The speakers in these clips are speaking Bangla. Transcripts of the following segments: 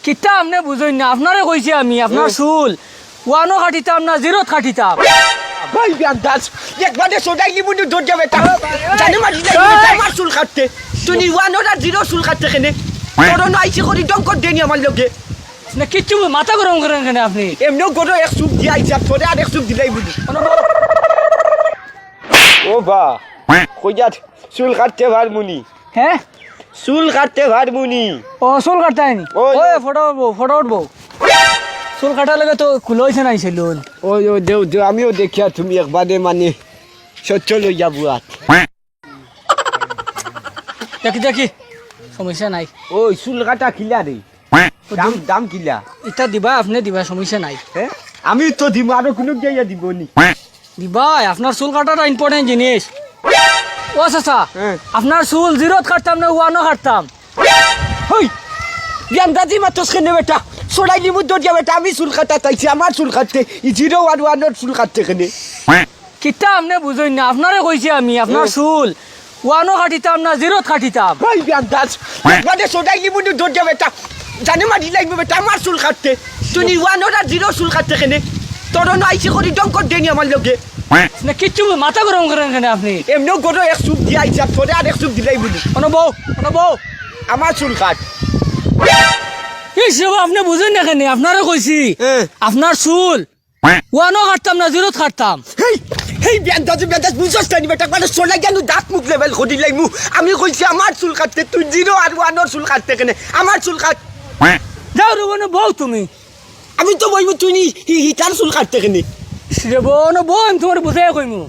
কিতা আপনি বুঝুন না, আপনারে কইছি আমি আপনার চুল ওয়ানও কাটিতাম না জিরোত কাটিতাম। ভাই বিয়ান্দাজ একবারে সোডাই লিবুনি দৌড় যাবে তা জানি মারি আমার চুল কাটতে তুমি ওয়ান ওরা জিরো চুল কাটতে কেনে তোর আইসি করি ডঙ্কর দেনি আমার লোকে না কিচ্ছু মাথা গরম করেন কেন আপনি? এমনিও গরো এক সুপ দিয়ে আইসি তোরে আর এক সুপ দিলাই বুঝি ও বা কইয়াত চুল কাটতে পারমুনি হ্যাঁ চুল কাটতে পারমুনি ও চুল কাটতে হয়নি ওই। ওই ফটো উঠবো চুল কাটার লাগে তো খুলইছে নাই সেলুন। ওই ও দেও দেও আমিও দেখিয়া তুমি একবারে মানে সচ্ছ লইয়া বুয়াত দেখি দেখি সমস্যা নাই। ওই চুল কাটা কিলা রে দাম দাম কিলা এটা দিবা আপনি দিবা সমস্যা নাই। হ্যাঁ আমি তো দিব আরো কোনো গিয়া দিবনি দিবা আপনার চুল কাটাটা ইম্পর্টেন্ট জিনিস। ও চাচা হ্যাঁ। আপনার চুল জিরোত কাটতাম না ওয়ানও কাটতাম। হই বিয়ান্দাজি মাতস কেনে বেটা সোড়াই লিবু দৌড় যাবে বেটা আমি চুল কাটা তাইছি আমার চুল কাটতে ই জিরো ওয়ান ওয়ানের চুল কাটতে কেনে কিতা আপনি বুঝুন না, আপনারে কইছি আমি আপনার চুল ওয়ানও কাটিতাম না জিরোত কাটিতাম। ভাই বিয়ান্দাজ একবারে সোড়াই লিবু দৌড় যাবে বেটা জানি মারি লাগবে বেটা আমার চুল কাটতে তুমি ওয়ান ওরা জিরো চুল কাটতে কেনে তোর আইসি করি ডঙ্কর দেনি আমার লোকে না কিচ্ছু মাথা গরম করেন কেন আপনি? এমনিও গরো এক সুপ দিয়ে আইসি তোরে আর এক সুপ দিলাই বুঝি বউ আমার চুল কাট এইসব আপনি বুঝেন না কেন? আপনারে কইছি হ্যাঁ। আপনার চুল ওয়ানও কাটতাম না জিরোত কাটতাম। হেই হেই বিয়ান্দাজ বুঝছস না বেটা মানে সোলাই জানো দাঁত মুখ লেভেল করি লাইমু আমি কইছি আমার চুল কাটতে তুই জিরো আর ওয়ানের চুল কাটতে কেনে আমার চুল কাট যাও রে বোন বউ তুমি আমি তো বলবো তুই হিটার চুল কাটতে কেনে রে বোন বউ আমি তোমার বুঝাই কইমু।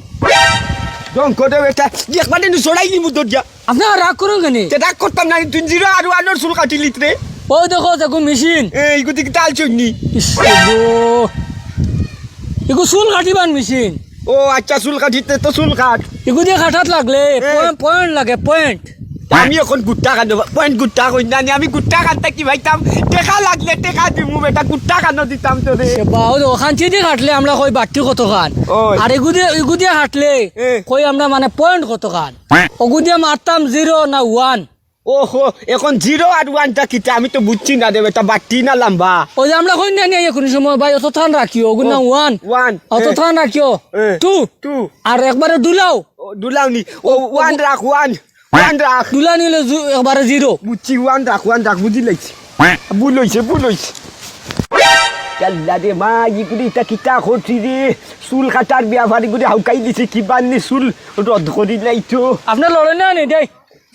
রং করে বেটা একবারে নি সোলাই লিমু দরজা আপনার রাগ করুন কেন? রাগ করতাম না তুই জিরো আর ওয়ানের চুল কাটিলি রে ওই দেখো দেখো মেশিন এই গুটি কি তাল চুন্নি এগু চুল কাটিবান মেশিন। ও আচ্ছা চুল কাটিতে তো চুল কাট এগু দিয়ে কাটাত লাগলে হ্যাঁ। পয়েন্ট লাগে পয়েন্ট। আমি এখন গুট্টা কাটবো পয়েন্ট গুট্টা কই না আমি গুট্টা কাটতে কি ভাইতাম টেকা লাগলে টেকা দিমু বেটা গুট্টা কানো দিতাম তো রে খাঞ্চি দিয়ে কাটলে আমরা কই বাড়তি কত খান ওই। আর এগু দিয়ে কাটলে এ। কই আমরা মানে পয়েন্ট কত খান। ওগু দিয়ে মারতাম জিরো না ওয়ান। ওহো এখন জিরো আর ওয়ানটা কিটা আমি তো বুঝছি না রে বেটা বাটি না লম্বা ওই যে আমরা কই না নিয়ে এখন সময় ভাই অত থান রাখিও ওগু না ওয়ান ওয়ান অত থান রাখিও এ। টু টু আর একবারে দুলাও দুলাওনি ও ওয়ান রাখ ওয়ান রাখ দুলা নিলে একবারে জিরো। বুঝছি ওয়ান রাখ বুঝি লাইছি ভুল হইছে আল্লাহ রে মা ইগুলি তা কিতা করছি রে চুল কাটার বিয়া ভারি করে হাউকাই দিছে কি বান্নি চুল রদ করি লাইতো আপনার লড়ে না নি দেই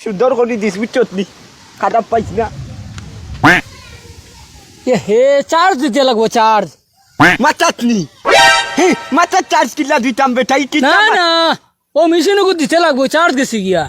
সুন্দর করে দিস বুঝছত নি খারাপ পাইছি না হে চার্জ দিতে লাগবো চার্জ। মাথাত নি মাথার চার্জ কিলা দিতাম বেটা না না ও মেশিন দিতে লাগবো চার্জ গেছি গিয়া।